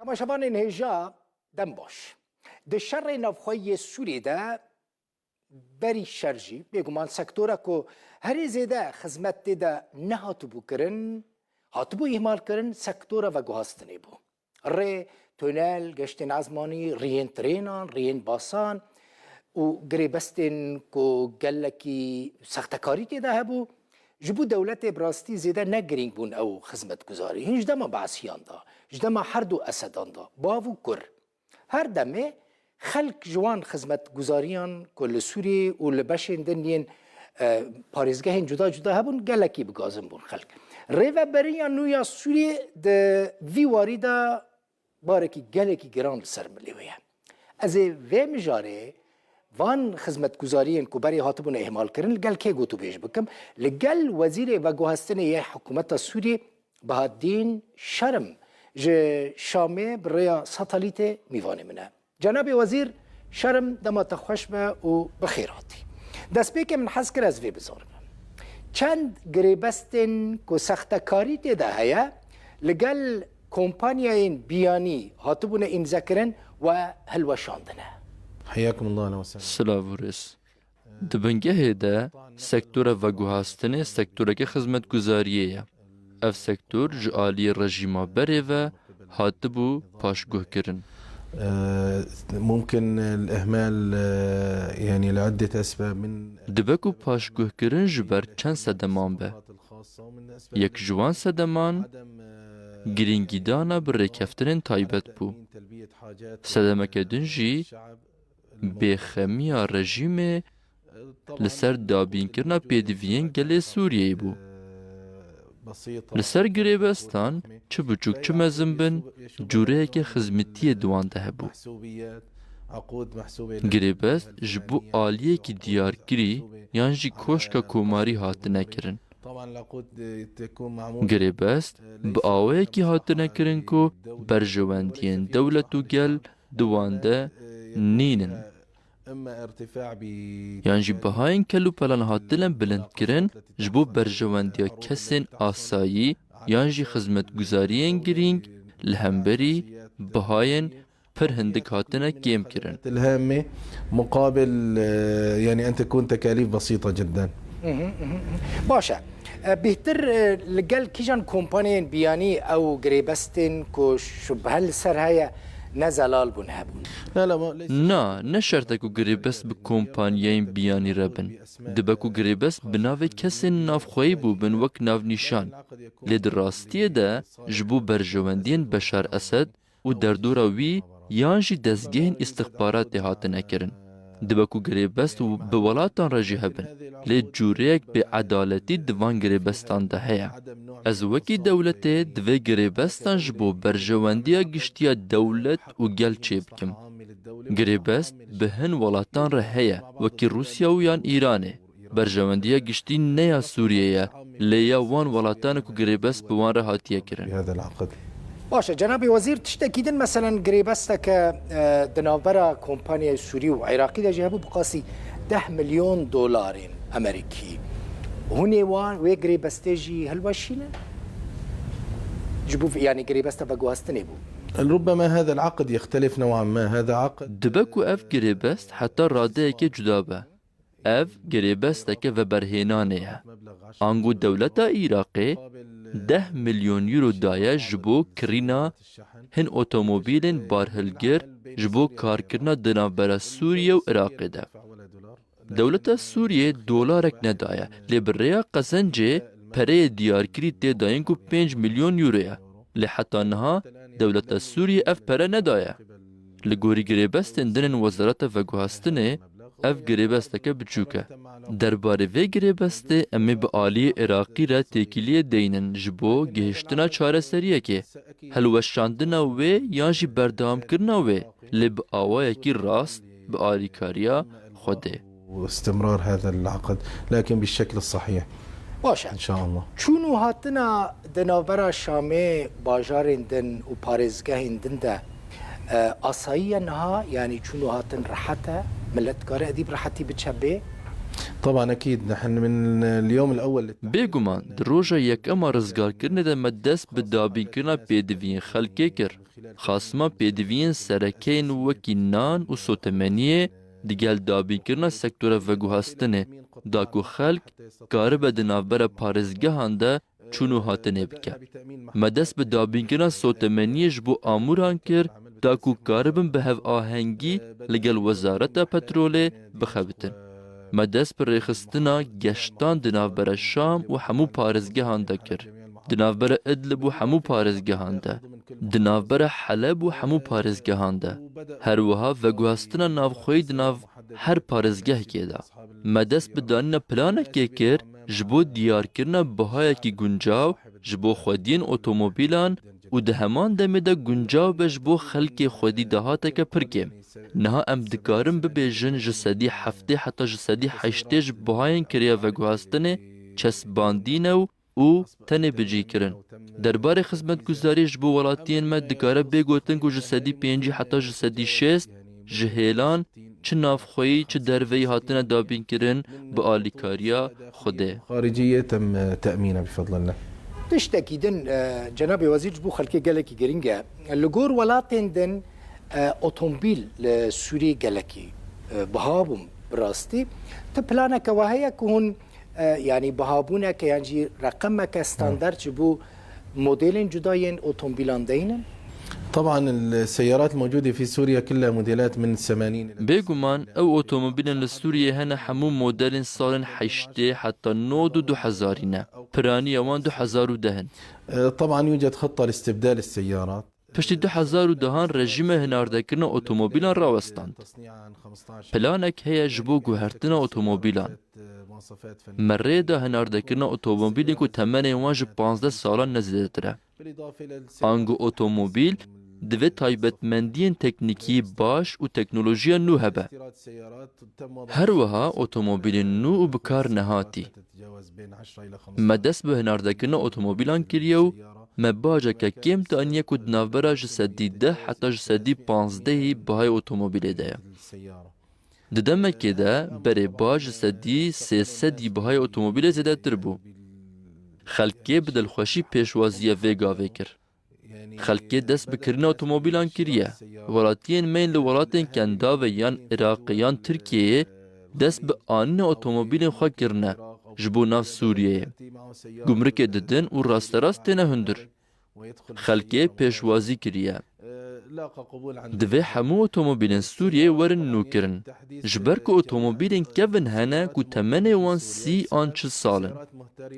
ما شبان انهجا دم باش ده شر نفخوی سوری ده بری شرجی بگمان سکتورا کو هری زیده خدمت ده نه هاتبو کرن هاتبو اهمال کرن سکتورا و گوهستنی بو ری تونل گشتن ازمانی رین ترینان رین باسان و گریبستن کو گلکی سختکاری ده هبو جبو دولت براستی زیده نگرینگ بون او خدمت گذاری هنج دما بعثیان دا جدما هر دو اسدان دا باو کر هر دمه خلق جوان خدمت گذاریان کل سوری و لبشن دنین پاریزگاه جدا جدا هبون گلکی بگازم بون خلق ریو بریان نویا سوری ده وی واریدا بارکی گلکی گران سر ملیویه از وی مجاره وان خدمت گذاریان کو بری هاتبون اهمال کرن لگل که گوتو بیش بکم لگل وزیر و گوهستن یه حکومت سوری بهادین شرم جه شامه برای ساتالیت میوانه منه جناب وزیر شرم دما تخوش به و بخیراتی دست بی که من حس کر از وی بزارم چند گریبستن کو سختکاری تیده هیا لگل کمپانیاین بیانی هاتبون امضا کرن و هلوشاندنه حياكم الله اهلا وسهلا. سلاورس دبنگه ده سکتور و گوهاستن سکتور که خدمت گذاریه اف سکتور جعالی رژیما بره و هاتبو پاشگوه کرن ممكن الإهمال يعني لعدة أسباب من دبکو پاشگوه کرن جبر چند سدمان به یک جوان سدمان گرینگی دانا بر رکفترین تایبت بو سدمک دنجی بخمیا رژیم لسر دابین کرنا پیدوین گل سوریه بو لسر گریبستان چه بچوک چه مزم بن جوره که خزمتی دوان ده بو گریبست جبو آلیه کی دیار کری یانجی کوشکا کوماری هات نکرن گریبست با آوه کی هات نکرن کو برجواندین دولتو گل دوان ده نینن یعنی جی بهاین کلو پلان هاتلن بلند کرن جبو برجواندیا کسین آسایی یعنی جی خدمت گذارین گرینگ لهمبری بهاین پر هندک هاتنا گیم کرن الهامة مقابل يعني أن تكون تكاليف بسيطة جدا. باشه بهتر لقل كيجان كومبانيين بياني أو غريبستين كو شبه السر هيا نزلال بون هبون نا نشرتكو گریبست به کمپانیاین بیانی ربن دبکو گریبست بناوه کسی نافخوی بو بن وک ناو نیشان لید راستیه ده جبو برجواندین بشار اسد و دردورا وی یانجی دزگهن استخبارات هاتنه کرن دبکو گریبست و به ولاتان رجی هبن لید جوریک به عدالتی دوان گریبستان ده هیا از وکی دولته دوی گریبستان جبو برجواندیا گشتیا دولت و گل چه بکم گریبست به هن ولاتان ره هیا وکی روسیا و یان ایرانه برجواندیا گشتی نیا سوریه لیا وان ولاتان کو گریبست بوان ره هاتیه کرن هذا العقد. باشه جناب وزیر تشتكيدن مثلا غريبستك دنابرا كومبانيا سوري وعراقي ده جابوا بقاسي 10 مليون دولار امريكي هوني وان وي غريبستيجي هلواشينا جبوا يعني غريبستا بقواستني بو ربما هذا العقد يختلف نوعا ما. هذا عقد دبکو اف گریبست حتی راده که جدا به اف گریبست که و برهنانه انگو دولت عراقی 10 مليون يورو دايا جبو كرينا هن اوتوموبيلين بارهلگر جبو كاركرنا دنابرا سوريا و عراق ده دولت سوريا دولارك ندايا لبريا قسنجي پره دياركري تي داين کو 5 مليون يورو لحتى انها دولت سوريا اف پره ندايا لگوري گريبستن دنن وزارت وگوهستنه اف گریبسته بچوکه درباره وی گریبسته امی به آلی عراقی را تکیلیه دینن جبو گهشتنا چاره سریه که هلوشاندنا وی یا جی بردام کرنا وی لب آوائه کی راست به آلی کاریا خوده واستمرار هذا العقد لكن بالشكل الصحيح باشه ان شاء الله. چونو هاتنا دنابرا شامه باجارین دن و پارزگاهین دن ده آسایی نها يعني چونو هاتن راحته ملت كاره اديب راحتي بتشبه طبعا اكيد نحن من اليوم الاول بيگومان دروجا یک اما رزگار کرنه ده مدست به دابین کرنا پیدوین خلقه کر خاصما پێدوین سەرەکەین وەکی نان و سۆتەمەنیە دیگەل دابینکردنا سەکتۆرە vegihastinê da ku xelk karibe di navbera parêzgehan de çûn û hatinê bike. Me dest bi dabînkirina sotemeniyê ji bo amûran kir da ku karibin bi hevahengî li gel Wezareta Petrolê bixebitin. Me dest bi rêxistina geştan di navbera Şam û hemû parêzgehan de kir. Di navbera Idlib û hemû parêzgehan de. Di navbera Heleb û hemû parêzgehan de. Her wiha veguhastina navxweyî di nav her parêzgehekê de. Me dest bi danîna planekê kir ji bo diyarkirina bihayekî guncav ji bo xwediyên otomobîlan û di heman demê de guncav be ji bo xelkê xwedî dahateke pir kêm. Niha em dikarin bibêjin ji sedî heftê heta ji sedî heştê ji bihayên kiriya veguhastinê çesbandîne û tenê bicîkirin. Derbarê xizmetguzarî ji bo welatiyên me dikare bê gotin ku ji sedî pêncî heta ji sedî şêst ji hêlan çi navxweyî çi derveyî hatine dabînkirin bi alîkariya Xwedê. خارجية تم تأمينها بفضل الله. تشتكي دن جناب وزير جبو خلقي قالكي جرينجا لجور ولاتين دن اوتومبيل لسوري قالكي بهابم براستي تبلانا كواهيا كون يعني بهابونا كيانجي رقمك ستاندرد جبو موديلين جداين اوتومبيلان دينن. طبعا السيارات الموجودة في سوريا كلها موديلات من 80 بێگومان ئەو ئۆتۆمۆبیلن لە سووریە هەنە هەموو مۆدەلین ساڵن حیشتێ حتا 2000 پرانی ئەوان 2010. طبعا يوجد خطة لاستبدال السيارات. پشتی 2010 رژیمە هێناردەکردنە ئۆتۆمۆبیلان ڕاوەستاند. پلانێک هەیە ji bo guhertina ئۆتۆمۆبیلان. مەڕێدا هێناردەکردنە ئۆتۆمۆبیلێک و تەمەنێ wan ji 15 ساڵان nezêdetir e. Angu otomobîl divê taybetmendiyên teknîkî baş û teknolojiya nû hebe. Her wiha otomobîlên nû û bi kar nehatî. Me dest bi hinardekirina otomobîlan kiriye û me bajeke kêm taniye ku di navbera ji sedî 10 heta ji sedî 15 bihayê otomobîlê de ye. Di demekê de berê baj ji sedî 300 bihayê otomobîlê zêdetir bû. Xelkê bi dilxweşî pêşwaziya vê gavê kir. Xelkê dest bi kirina otomobîlan kiriye. Welatiyên me li welatên Kendavê yan Iraqê yan Tirkiyeyê dest bi anîna otomobîlên xwe kirine ji bo nav Sûriyeyê. Gumrikê didin û rasterast têne hundir. Xelkê pêşwazî kiriye. Divê hemû otomobîlên Sûriyê werin nûkirin. Ji ber ku otomobîlên kevin hene ku temenê wan 30 an 40 sal in.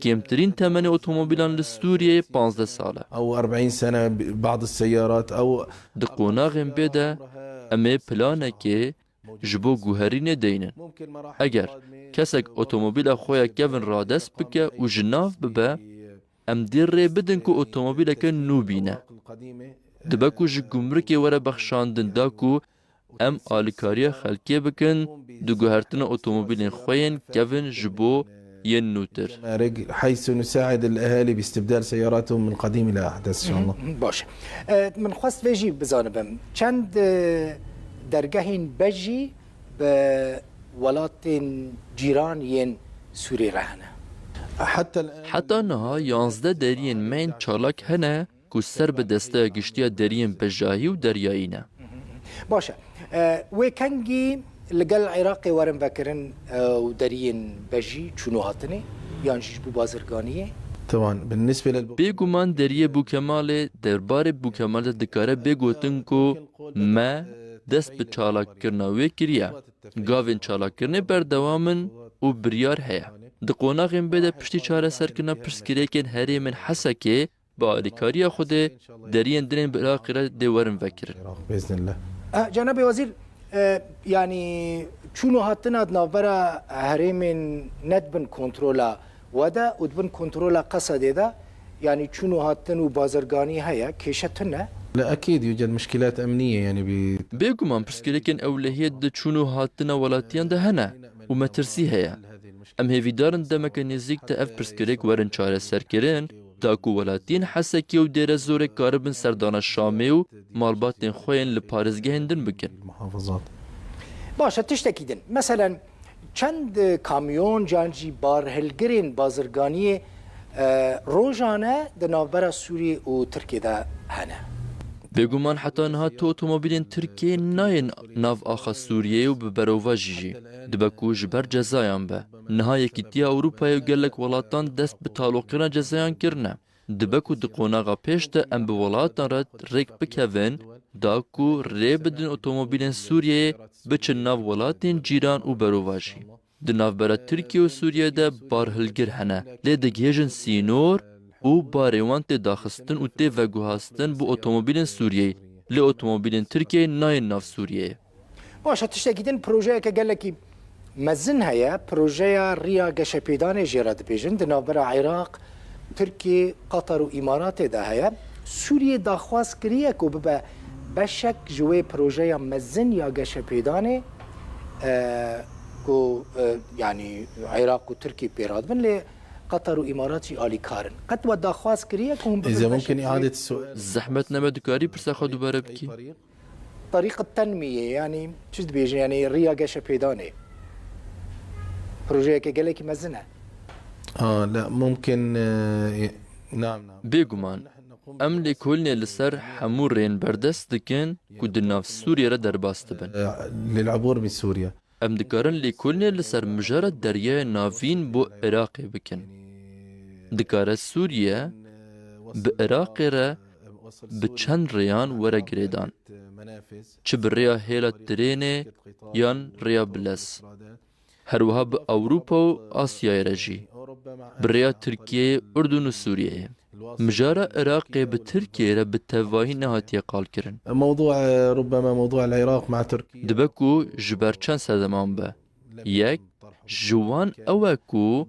Kêmtirîn temenê otomobîlan li Sûriyeyê 15 sal e. أو 40 سنة بعض السيارات أو Di qonaxên bê de em ê planekê ji bo guherînê deynin. Eger kesek otomobîla xwe ya kevin radest bike û ji nav bibe, em dê rê bidin ku otomobîleke nû bîne. Dibe ku ji gumrikê were bexşandin da ku em alîkariya xelkê bikin di guhertina otomobîlên xwe yên kevin ji bo yên nûtir. حيث نساعد الأهالي باستبدال سياراتهم من قديم إلى أحدث إن شاء الله. باش من خواست ویجی بزانم چند درگاهین بجی به ولاتین جیران ین سوری رهنه. Heta niha 11 deriyên mein çalak hene ku ser bi desteya giştiya deriyên bejahî û deryayî ne. باشه وی کنگی لگل عراقی ورم بکرن و درین بجی چونو هاتنه یان جیش بو بازرگانیه. طبعا بالنسبة Bêguman deriyê Bûkemalê derbarê Bûkemal de dikare bêgotin ku me dest bi çalakkirina wê kiriye. Gavên çalakkirinê berdewamin û biryar heye. Di qonaxên bê de piştî çareserkirina pirsgirêkên herê min Hesekê bi alîkariya Xwedê deriyên dinên bi Iraqê re dê werin vekirin. بإذن الله. جناب وزیر yani چونو هاتنا نوبرا هرمن ندبن کنترولا ودا ودبن کنترولا قصده ده يعني چونو هاتن و بازرگانی هيا كيشتنا. لا أكيد يوجد مشكلات أمنية يعني Bêguman pirsgirêkên ewlehiyet di çûn û hatina welatiyan de hene û metirsî heye. Em hêvîdarin demeke nêzik de ev pirsgirêk werin çareserkirin da ku welatiyên Hesekê û Dêrezorê karibin serdana Şamê û malbatên xwe yên li parêzgehên din bikin. المحافظات. باشه تشتكي دن مثلا چند کامیون جانجی بارهلگرین بازرگانی روزانه د نوبرا سوری و ترکیه ده هنه. بێگومان حتا نها تو ئۆتۆمۆبیلên Tirkiye nayên nav axa Sûriyeyê û bi berova jî dibe ku ji ber cezayan be. Niha Yekîtiya Ewropayê û gelek welatan dest bi taloqîna cezayan kirine. Dibe ku di qonaxa pêş de em bi welatan re rêk bikevin da ku rê bidin ئۆتۆمۆبیlên Sûriyeyê biçin nav welatên cîran û berova jî. Di navbera Tirkiye û Sûriye de barhilgir hene. Lê digihêjin sînor û barê wan tê daxistin û tê veguhastin bu ئۆتۆمۆبیlên Sûriyeyê. Lê ئۆتۆمۆبیlên Tirkiyeyê nayên nav Sûriyeyê. باشە تشتێکی din projeyeke gelekî mezin heye projeya riya geşepêdanê jê re dibêjin di navbera Iraq, Tirkiye, Qatar û Îmaratê de heye. Sûriye daxwaz kiriye ku bibe beşek ji wê projeya mezin ya geşepêdanê ku yani Iraq û Tirkiye pê radibin lê قطر و امارات جی آلیکارن قد و داخواست کریه که هم إذا ممكن إعادة السؤال زحمت نما دکاری پرسا خود دوباره بکی. طريق التنمية يعني شو تبيجي يعني ريا قشة بيداني بروجيه كجلك مزنة لا ممكن نعم بێگومان ئەم لێکۆڵینێ لەسەر هەموو ڕێن بەردەست دکن ku di nav Sûriye re derbas dibin. للعبور من سوريا Em dikarin lêkolînê li ser mijara deryaya navîn bo Iraqê bikin. Dikare Sûriye bi Iraqê re bi çend rêyan were girêdan. Çi bi rêya hêla tirênê yan rêya bilez. Herwiha bi Ewropa û Asyayê re jî. Bi rêya Tirkiyeyê, Urdun û Sûriyeyê. Mijara Iraqê bi Tirkiye re bi tevahî nehatiye qalkirin. موضوع ربما موضوع العراق مع تركيا Dibe ku ji ber çend sedeman be. Yek, ji wan ew e ku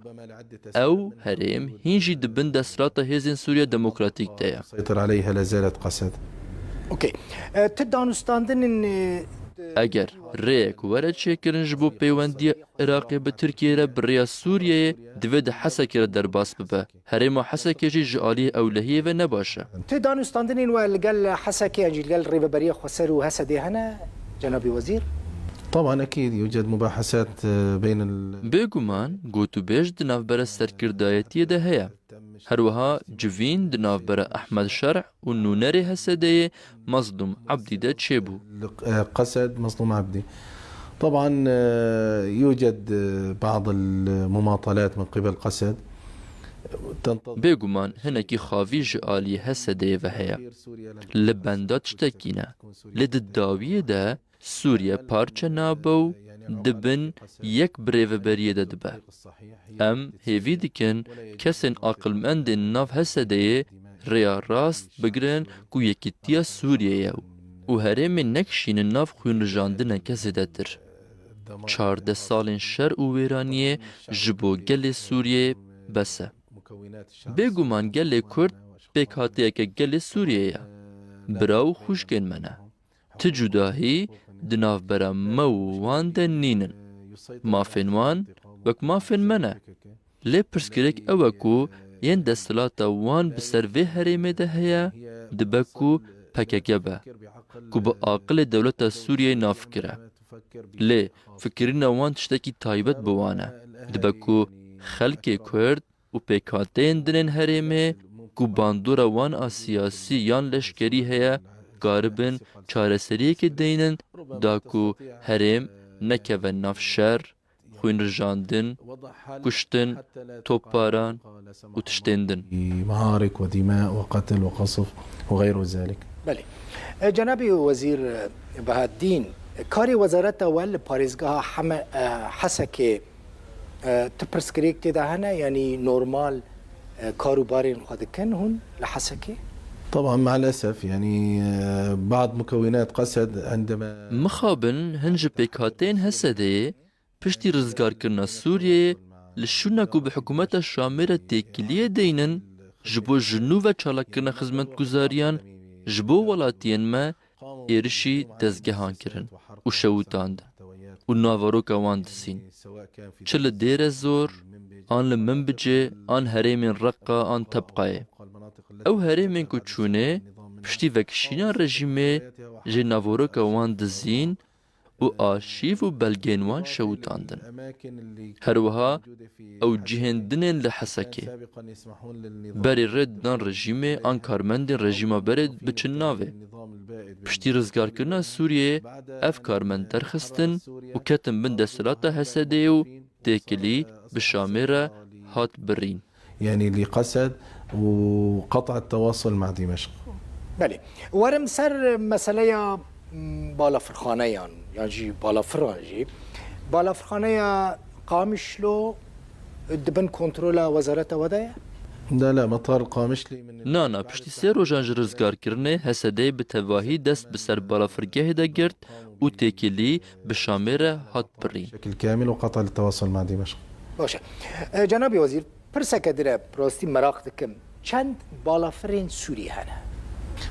ew herêm hîn jî dibin desthilata Hêzên Sûriya Demokratîk de ye. سيطر عليها لا زالت قسد اوكي تدانستاندن Eger rêyek were çêkirin ji bo peywendiya Iraqê bi Tirkiye re bi rêya Sûriyeyê divê di Hesekê re derbas bibe. Herêma Hesekê jî ji aliyê ewlehiyê ve ne baş e. تدانستاندن والقال حسكي انجي قال ريبه بريه خسر وهسدي هنا جناب وزير طبعا أكيد يوجد مباحثات بين Bêguman gotûbêj di navbera serkirdayetiyê de heye. Herwiha civîn di navbera Ehmed Şerh û nûnerê Hesedeyê Mazlum Abdî de çêbû. قسد مظلوم عبدي طبعا يوجد بعض المماطلات من قبل قسد Bêguman hinekî xavî ji aliyê Hesedeyê ve heye. Li benda tiştekî ne. Lê di dawiyê de Sûriye parçe nabe û dibin yek birêveberiyê de dibe. Em hêvî dikin kesên aqilmendên nav Hesedeyê rêya rast bigirin ku yekîtiya Sûriyeyê û herêmên nekişînin nav xwînrijandinê kesê de tir. 14 salên şer û wêraniyê ji bo gelê Sûriyê bes e. Bêguman gelê Kurd pêkhatiyeke gelê Sûriyê ye. Biraw xwişkên me ne. Ti cudahî di navbera me û wan de nînin. Mafên wan wek mafên me ne. Lê pirsgirêk ew e ku yên desthilata wan bi ser vê herêmê de heye dibe ku PKK be. Ku bi aqilê dewleta Sûriyeyê nafikir e. Lê fikirîna wan tiştekî taybet bi wan e. Dibe ku xelkê Kurd û pêkhateyên dinên herêmê ku bandora wan a siyasî yan leşkerî heye garibin çareseriyekê deynin da ku herêm nekeve nav şer, xwînrijandin, kuştin, topbaran û tiştên din. معارك ودماء وقتل وقصف وغير ذلك بله جناب وزير بهاء الدين كاري وزارة اول باريزگاه حسكي تبرسكريك تدا هنا يعني نورمال كاروبارين خد كان هون لحسكي طبعا مع الأسف يعني بعض مكونات قسد عندما Mixabin hin ji pêkhateyên Hesedeyê piştî rizgarkirina Sûriyeyê li şûna ku bi hikûmeta Şamê re têkiliyê deynin ji bo jinû ve çalakirina xizmetguzariyan ji bo welatiyên me êrişî dezgehan kirin û şewitandin û navaroka wan disîn. Çi li Dêre Zor, an li Minbicê, an herêmên Reqqa, an Tebqayê. Ew herêmên ku çûne piştî vekişîna rejîmê jê navoroka wan dizîn و آرشیف و بلگینوان شوتاندن. هروها او جهندنین لحسکه. بری رد دان رژیم آن کارمند رژیما برد بچن ناوه. پشتی رزگار کرنا سوریه اف کارمند درخستن و کتن بند دستلاتا حسده و تاکلی بشامره هات برین. يعني لقسد وقطع التواصل مع دمشق. بله ورم سر مسئله بالا فرخانه يعني بالا فرانجي بالا فرخانه قامشلو دبن كنترول وزارة ودايا؟ لا مطار قامشلي من نانا پشتی سه روژان رزگار کرنه حسده به تواهی دست بسر بالا فرگه دا گرد و تاکلی بشامره هات برین. بشكل كامل وقطع التواصل مع دمشق. باشه جنابی وزیر پرسکه داره پراستی مراق دکم چند بالافرین سوری هنه؟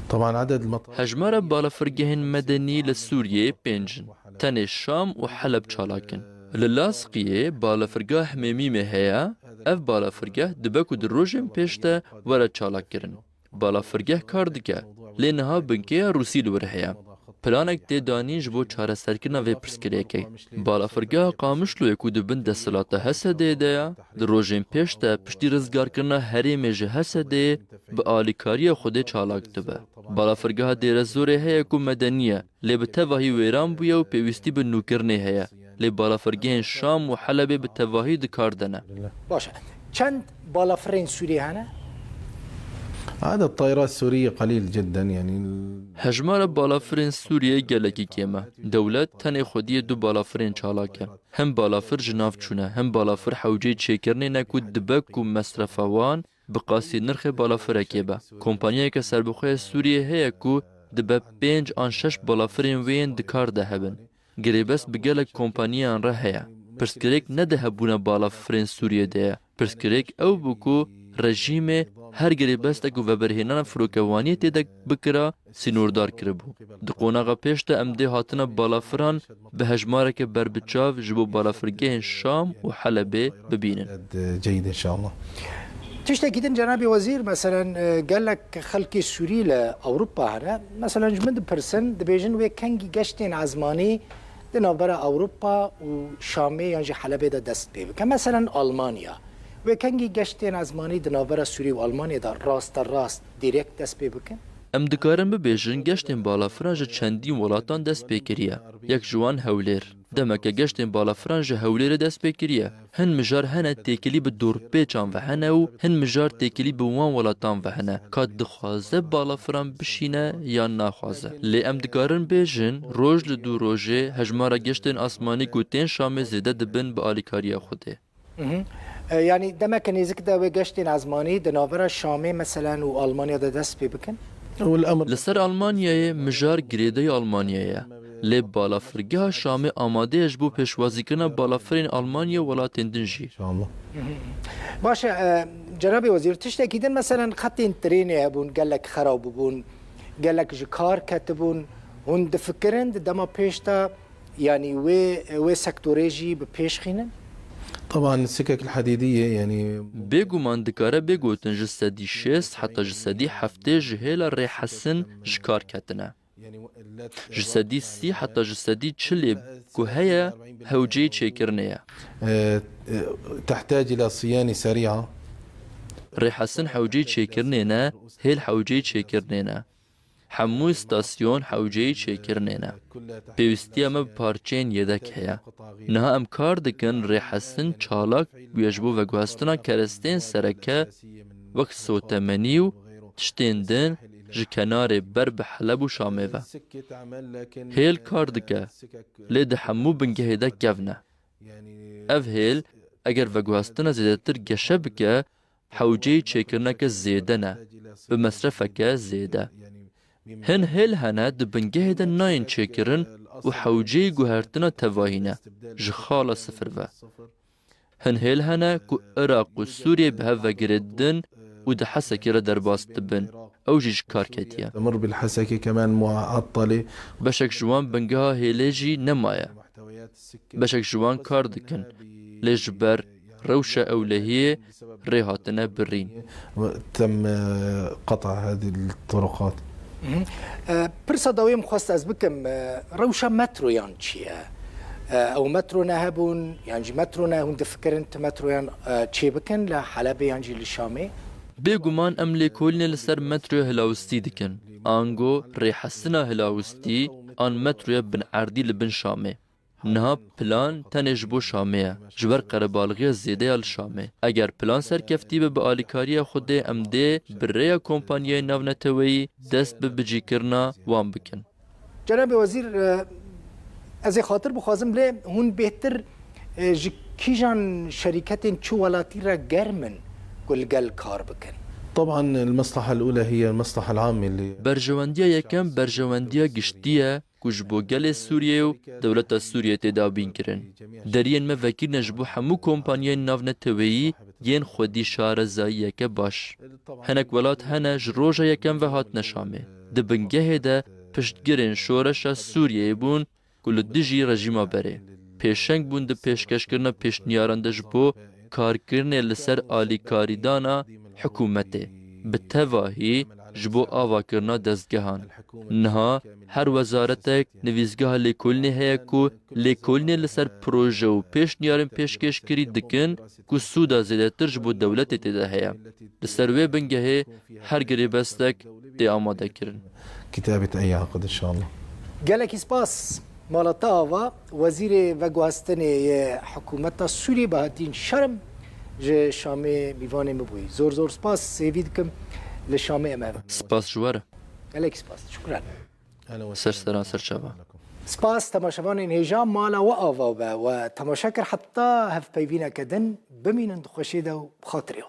طبعا عدد المطار هجمار بالا فرگهن مدنی لسوریه پنجن تن الشام و حلب چالاکن. للاسقیه بالا فرگاه حمیمی هیا اف بالا فرگاه دبکو در روژن پیشته ورا چالاک کرن. بالا فرگاه کار دکه لینها بنکه روسی لور هیا. پلانک تی دانیج بو چاره سرکرنا و پرسکریه که بالا فرگاه قامش لو یکو دبن دستلاته حسده ده در روژن پیشته پشتی رزگار کرنا هریم جه حسده به آلیکاری خود چالاک دبه. بالا فرگاه دیر زوره هیا کو مدنیه لی به تواهی ویران بویا و پیوستی به نوکرنه هیا لی بالا فرگاه شام و حلبه به تواهی دکار دنه. باشه چند بالافرین سوری هنه؟ عدد الطائرات السورية قليل جدا يعني هجمار بالافرین سوریه گلکی کیمه. دولت تنه خودی دو بالافرین چالاکه. هم بالافر جناف چونه هم بالافر حوجه چیکرنه نکود دبک و مصرفوان بقاسی نرخ بالافر کیبه. کمپانیه که سربخوی سوریه هیا کو دبه 5 آن 6 بالافرین وین دکار ده هبن. گریبس بگلک کمپانیه آن را هیا. پرسکریک نده هبونه بالافرین سوریه ده. پرسکریک او بکو رژیم هر گریبس تکو و برهنان فروکوانی تیدک بکرا سینوردار کربو. دقوناغا پیشتا امده هاتنا بالافران به هجمارک بربچاو جبو بالافرگه شام و حلبه ببینن. جيد إن شاء الله. تشتكيدن جنابي وزير مثلا قال لك خلقي سوري لأوروبا هنا مثلا جمد برسن دبيجن وكانجي قشتين عزماني دنابرا أوروبا وشامي يعني حلبة دا دست بيبي كمثلا ألمانيا وكانجي قشتين عزماني دنابرا سوري وألمانيا دا راست ديريكت دست بيبي ام دکارن ببیجن گشتین بالا فرانج چندین ولاتان دست پیکریه. یک جوان هولیر. دمک گشتین بالا فرانج هولیر دست پیکریه. هن مجار هنه تکلی به دور پیچان و هنه و هن مجار تکلی به وان ولاتان و هنه. که دخوازه بالا فران بشینه یا نخوازه. لی ام دکارن بیجن روز لدو روژه هجمارا گشتین آسمانی گوتین شام زیده دبن به آلیکاری خوده. يعني دمك نيزك دا وقشتين عزماني دنابرا شامي مثلا وألمانيا دا دست بيبكن؟ لسر آلمانیای مجار گریده آلمانیای لی بالافرگاه شام آماده اش بو پیشوازی کنه بالافرین آلمانیا ولاتین دنجی. إن شاء الله. باشا جنابي وزير تشتكيدن مثلا خطين تريني هبون قال لك خراب بون قال لك جكار كاتبون هون دفكرن دما بيشتا يعني وي سكتوريجي ببيش خينن؟ طبعا السكك الحديدية يعني بيجو من دكارة بيجو تنجسدي شيست حتى جسدي حفتة جهيل الري حسن جكار كاتنا جسدي سي حتى جسدي تشلب كوهيا هوجي تشيكرنيا تحتاج إلى صيانة سريعة. ري حسن حوجي تشيكرنينا هيل حوجي تشيكرنينا حمو استاسيون حوجي تشيكرنينا بيوستي اما بارچين يدك هيا نها ام كار دكن ري حسن چالاك بيجبو وگوهستنا كرستين سركه وقت سوتمنيو تشتيندن جي كنار برب حلب و شاميوه هيل كار دكه ليد حمو بنگه دا گونا اف هيل اگر وگوهستنا زيدتر گشه بكه حوجي تشيكرنك زيدنا بمصرفك زيده هن هل هنه دبنگه دا ناین چکرن و حوجه گوهرتنا تواهینه جخال صفر و هن هل هنه که عراق و سوریه به هوا گردن و ده حسکی را در باست بن او جیج کار کتیه تمر بالحسكة كمان معطلة. بشک جوان بنگه ها هیلیجی نمایه بشک جوان کار دکن لیج بر روشة أولهية ريهاتنا برين. تم قطع هذه الطرقات. پرسا داویم خواست از بکم روشا مترو یان چیه؟ او مترو نهبون یعنی مترو نهون دفکرن مترو یان چی بکن لحلب یعنی لشامه؟ بێگومان ئەم لێکۆلینە لەسەر مەترۆ هەلاوستی دکن ئانگۆ ڕێحەسنا هەلاوستی ئان مەتروە بنعەردی لە بن شامێ نها پلان تەنێ ji بۆ شامەیە ji ber qerebalixê zêdeya li Şamê eger plan serkeftî be bi alîkariya Xwedê em dê bi rêya kompanyayê navneteweyî dest bi bicîkirina wan bikin. جناب وزیر از خاطر بخوازم لی هون بهتر جی کیجان شرکتین چو ولاتی را گرمن گل کار بکن. طبعا المصلحة الأولى هي المصلحة العامة اللي Berjewendiya yekem berjewendiya giştî ku ji bo gelê Sûriyê û dewleta Sûriyê têda bînkirin. Deriyên me vekîrine ji bo hemû kompanyayên navneteweyî yên xwedî şarezayiyeke baş. Hinek welat hene ji roja yekem ve hatine Şamê. Di bingehê de piştgirên şoreşa Sûriyeyê bûn ku li dijî rejîma berê. Pêşeng bûn di pêşkeşkirina pêşniyaran de ji bo karkirinê li ser alîkarîdana hikûmetê. Bi tevahî ji bo avakirina destgehan. Niha her wezaretek nivîzgeha lêkolînê heye ku lêkolînê li ser proje û pêşniyarên pêşkêşkirî dikin ku sûda zêdetir ji bo dewletê têde heye. Li ser wê bingehê her girêbestek tê amadekirin. كتابة أي عقد إن شاء الله. گلکی سپاس مالتاوا وزیر و گواستنی حکومت سوری بهاتین شرم جه شامه میوانه مبوی زور سپاس سیوید کم لشامه امام Spas ji we re. گلکی سپاس شکرا Serseran serçava. سپاس تماشاوان هجام مالا و آوا و تماشاکر حتی هف پیوینا کدن بمینن خوشیده و بخاطری و